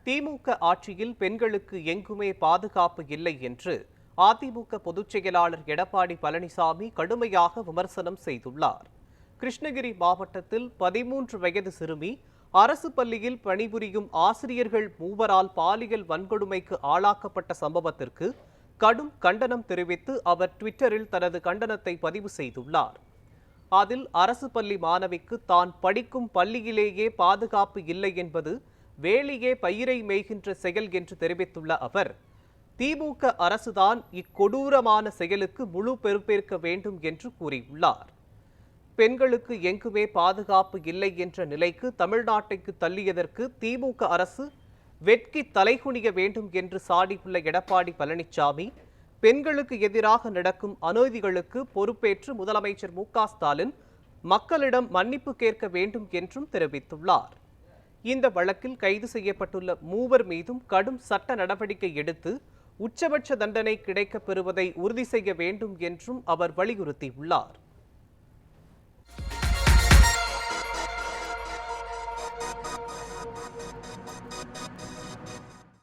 திமுக ஆட்சியில் பெண்களுக்கு எங்குமே பாதுகாப்பு இல்லை என்று அதிமுக பொதுச் செயலாளர் எடப்பாடி பழனிசாமி கடுமையாக விமர்சனம் செய்துள்ளார். கிருஷ்ணகிரி மாவட்டத்தில் 13 வயது சிறுமி அரசு பள்ளியில் பணிபுரியும் ஆசிரியர்கள் மூவரால் பாலியல் வன்கொடுமைக்கு ஆளாக்கப்பட்ட சம்பவத்திற்கு கடும் கண்டனம் தெரிவித்து அவர் ட்விட்டரில் தனது கண்டனத்தை பதிவு செய்துள்ளார். அதில் அரசு பள்ளி மாணவிக்கு தான் படிக்கும் பள்ளியிலேயே பாதுகாப்பு இல்லை என்பது வேலியே பயிரை மேய்கின்ற செயல் என்று தெரிவித்துள்ள அவர், திமுக அரசுதான் இக்கொடூரமான செயலுக்கு முழு பொறுப்பேற்க வேண்டும் என்று கூறியுள்ளார். பெண்களுக்கு எங்குமே பாதுகாப்பு இல்லை என்ற நிலைக்கு தமிழ்நாட்டுக்கு தள்ளியதற்கு திமுக அரசு வெட்கி தலைகுனிய வேண்டும் என்று சாடியுள்ள எடப்பாடி பழனிசாமி, பெண்களுக்கு எதிராக நடக்கும் அநீதிகளுக்கு பொறுப்பேற்று முதலமைச்சர் மு.க.ஸ்டாலின் மக்களிடம் மன்னிப்பு கேட்க வேண்டும் என்றும் தெரிவித்துள்ளார். இந்த வழக்கில் கைது செய்யப்பட்டுள்ள மூவர் மீதும் கடும் சட்ட நடவடிக்கை எடுத்து உச்சபட்ச தண்டனை கிடைக்கப் பெறுவதை உறுதி செய்ய வேண்டும் என்றும் அவர் வலியுறுத்தியுள்ளார்.